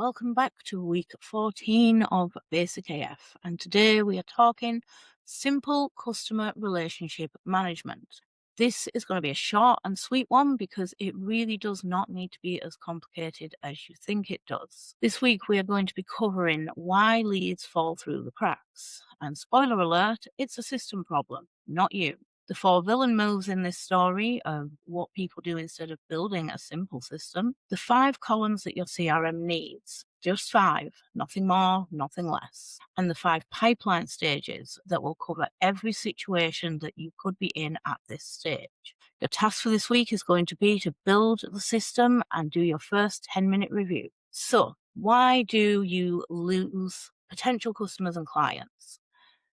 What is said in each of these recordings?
welcome back to week 14 of Basic AF. And today we are talking simple customer relationship management. This is going to be a short and sweet one because it really does not need to be as complicated as you think it does. This week we are going to be covering why leads fall through the cracks. And spoiler alert, it's a system problem, not you. The four villain moves in this story are what people do instead of building a simple system. The 5 columns that your CRM needs, just 5, nothing more, nothing less. And the 5 pipeline stages that will cover every situation that you could be in at this stage. Your task for this week is going to be to build the system and do your first 10-minute review. So, why do you lose potential customers and clients?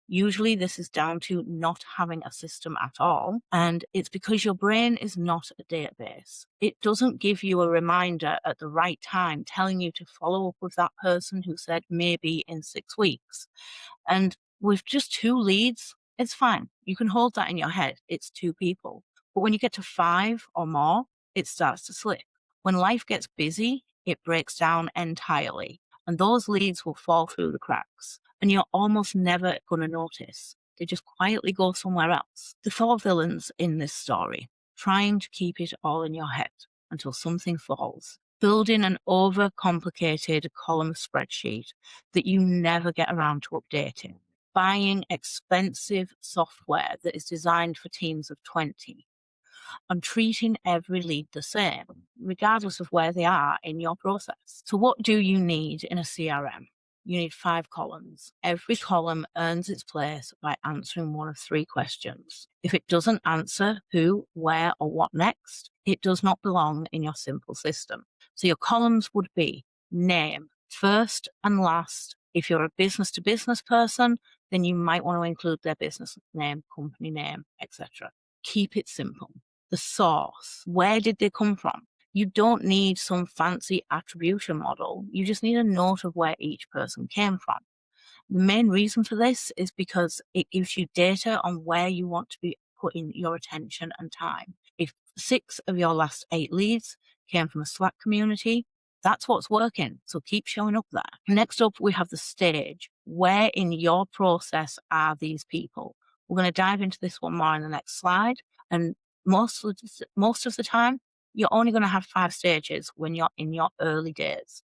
Usually this is down to not having a system at all, and it's because your brain is not a database. It doesn't give you a reminder at the right time telling you to follow up with that person who said maybe in 6 weeks. And with just 2 leads, it's fine. You can hold that in your head. It's 2 people. But when you get to 5 or more, it starts to slip. When life gets busy, it breaks down entirely, and those leads will fall through the cracks. And you're almost never going to notice. They just quietly go somewhere else. The 4 villains in this story, trying to keep it all in your head until something falls. Building an overcomplicated column spreadsheet that you never get around to updating. Buying expensive software that is designed for teams of 20. And treating every lead the same, regardless of where they are in your process. So what do you need in a CRM? You need 5 columns. Every column earns its place by answering one of 3 questions. If it doesn't answer who, where, or what next, it does not belong in your simple system. So your columns would be name, first and last. If you're a business-to-business person, then you might want to include their business name, company name, etc. Keep it simple. The source, where did they come from? You don't need some fancy attribution model. You just need a note of where each person came from. The main reason for this is because it gives you data on where you want to be putting your attention and time. If 6 of your last 8 leads came from a Slack community, that's what's working. So keep showing up there. Next up, we have the stage. Where in your process are these people? We're going to dive into this one more in the next slide. And most of the time, you're only going to have 5 stages when you're in your early days.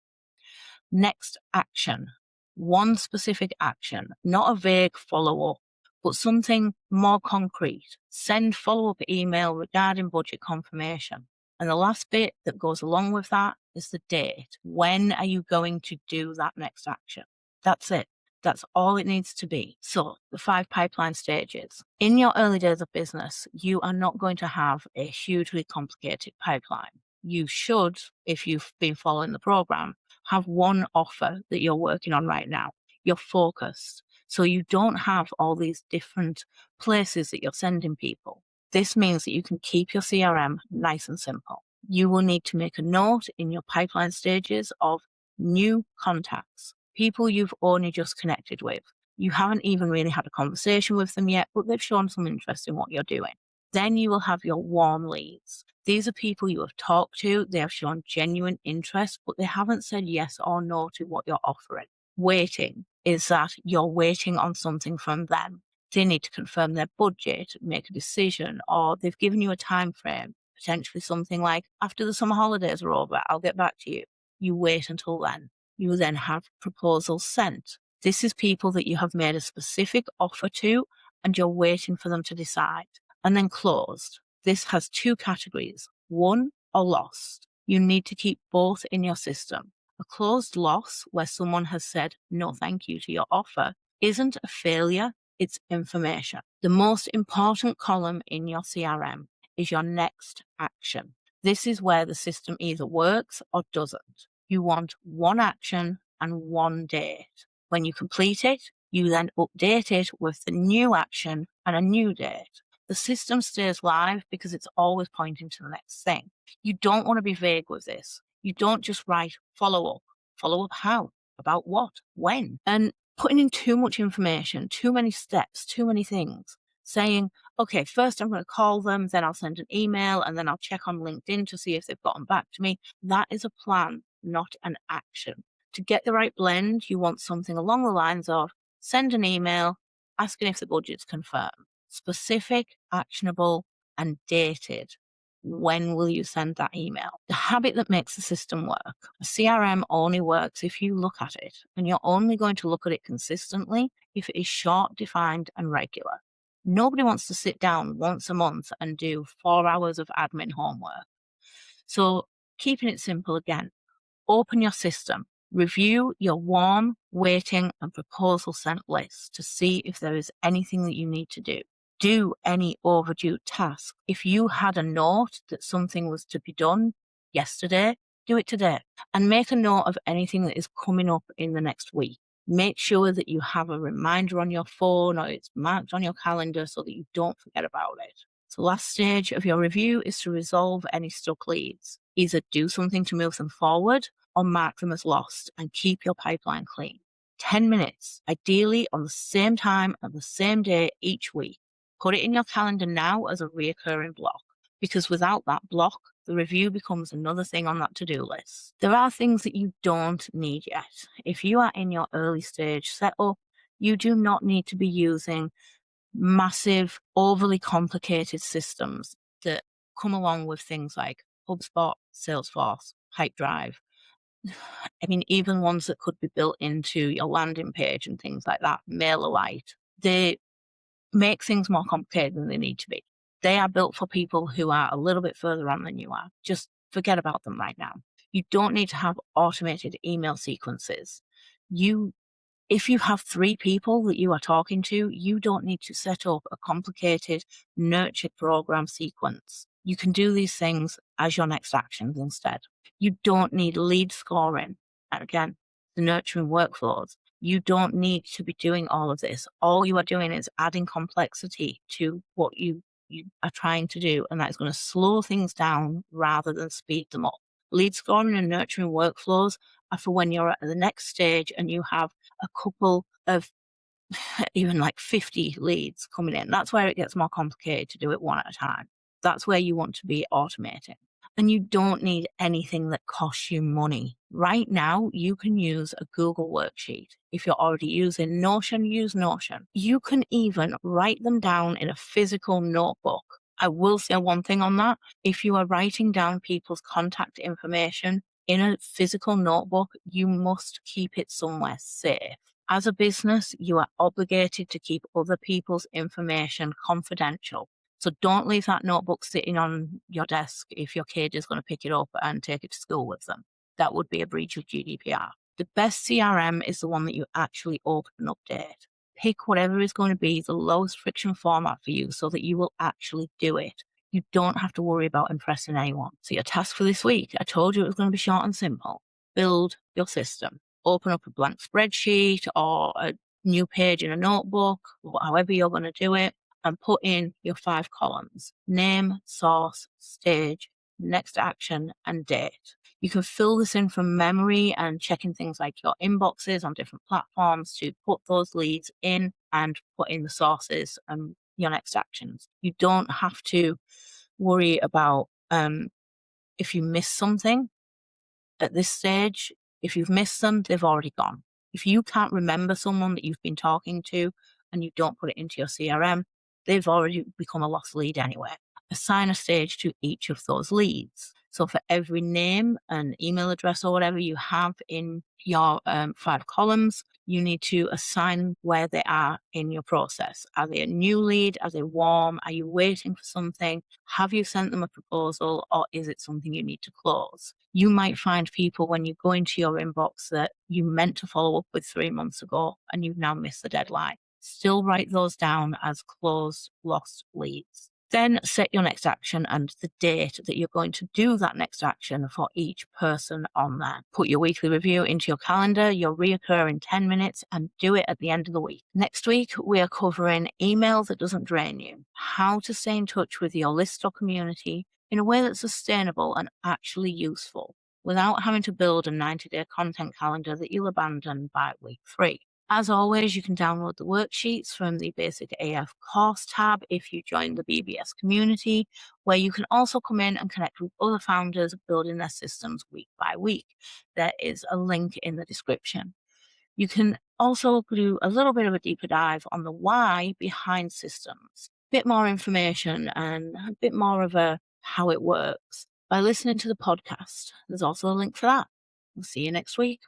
Next action. One specific action, not a vague follow-up, but something more concrete. Send follow-up email regarding budget confirmation. And the last bit that goes along with that is the date. When are you going to do that next action? That's it. That's all it needs to be. So the 5 pipeline stages. In your early days of business, you are not going to have a hugely complicated pipeline. You should, if you've been following the program, have one offer that you're working on right now. You're focused. So you don't have all these different places that you're sending people. This means that you can keep your CRM nice and simple. You will need to make a note in your pipeline stages of new contacts. People you've only just connected with. You haven't even really had a conversation with them yet, but they've shown some interest in what you're doing. Then you will have your warm leads. These are people you have talked to. They have shown genuine interest, but they haven't said yes or no to what you're offering. Waiting is that you're waiting on something from them. They need to confirm their budget, make a decision, or they've given you a time frame, potentially something like, after the summer holidays are over, I'll get back to you. You wait until then. You then have proposals sent. This is people that you have made a specific offer to and you're waiting for them to decide. And then closed. This has 2 categories, won or lost. You need to keep both in your system. A closed loss where someone has said no thank you to your offer isn't a failure, it's information. The most important column in your CRM is your next action. This is where the system either works or doesn't. You want one action and one date. When you complete it, you then update it with the new action and a new date. The system stays live because it's always pointing to the next thing. You don't want to be vague with this. You don't just write follow up. Follow up how? About what? When? And putting in too much information, too many steps, too many things. Saying, okay, first I'm going to call them, then I'll send an email, and then I'll check on LinkedIn to see if they've gotten back to me. That is a plan, not an action. To get the right blend, you want something along the lines of send an email asking if the budget's confirmed, specific, actionable, and dated. When will you send that email? The habit that makes the system work. A CRM only works if you look at it, and you're only going to look at it consistently if it is short, defined, and regular. Nobody wants to sit down once a month and do 4 hours of admin homework. So keeping it simple again, open your system, review your warm, waiting, and proposal sent list to see if there is anything that you need to do. Do any overdue task. If you had a note that something was to be done yesterday, do it today. And make a note of anything that is coming up in the next week. Make sure that you have a reminder on your phone or it's marked on your calendar so that you don't forget about it. So last stage of your review is to resolve any stuck leads. Either do something to move them forward or mark them as lost and keep your pipeline clean. 10 minutes, ideally on the same time and the same day each week. Put it in your calendar now as a reoccurring block, because without that block, the review becomes another thing on that to-do list. There are things that you don't need yet. If you are in your early stage setup, you do not need to be using massive, overly complicated systems that come along with things like HubSpot, Salesforce, Pipedrive. I mean, even ones that could be built into your landing page and things like that, MailerLite. They make things more complicated than they need to be. They are built for people who are a little bit further on than you are. Just forget about them right now. You don't need to have automated email sequences. If you have 3 people that you are talking to, you don't need to set up a complicated nurtured program sequence. You can do these things as your next actions instead. You don't need lead scoring. And again, the nurturing workflows. You don't need to be doing all of this. All you are doing is adding complexity to what you are trying to do, and that is going to slow things down rather than speed them up. Lead scoring and nurturing workflows are for when you're at the next stage and you have a couple of even like 50 leads coming in. That's where it gets more complicated to do it one at a time. That's where you want to be automating. And you don't need anything that costs you money. Right now, you can use a Google worksheet. If you're already using Notion, use Notion. You can even write them down in a physical notebook. I will say one thing on that. If you are writing down people's contact information in a physical notebook, you must keep it somewhere safe. As a business, you are obligated to keep other people's information confidential. So don't leave that notebook sitting on your desk if your kid is going to pick it up and take it to school with them. That would be a breach of GDPR. The best CRM is the one that you actually open and update. Pick whatever is going to be the lowest friction format for you so that you will actually do it. You don't have to worry about impressing anyone. So your task for this week, I told you it was going to be short and simple. Build your system. Open up a blank spreadsheet or a new page in a notebook, however you're going to do it, and put in your 5 columns: name, source, stage, next action, and date. You can fill this in from memory and checking things like your inboxes on different platforms to put those leads in and put in the sources and your next actions. You don't have to worry about if you miss something at this stage. If you've missed them, they've already gone. If you can't remember someone that you've been talking to and you don't put it into your CRM, they've already become a lost lead anyway. Assign a stage to each of those leads. So for every name and email address or whatever you have in your 5 columns, you need to assign where they are in your process. Are they a new lead? Are they warm? Are you waiting for something? Have you sent them a proposal, or is it something you need to close? You might find people when you go into your inbox that you meant to follow up with 3 months ago and you've now missed the deadline. Still write those down as closed, lost leads. Then set your next action and the date that you're going to do that next action for each person on there. Put your weekly review into your calendar, your reoccurring 10 minutes, and do it at the end of the week. Next week, we are covering email that doesn't drain you, how to stay in touch with your list or community in a way that's sustainable and actually useful without having to build a 90-day content calendar that you'll abandon by week 3. As always, you can download the worksheets from the Basic AF course tab if you join the BBS community, where you can also come in and connect with other founders building their systems week by week. There is a link in the description. You can also do a little bit of a deeper dive on the why behind systems, a bit more information and a bit more of a how it works by listening to the podcast. There's also a link for that. We'll see you next week.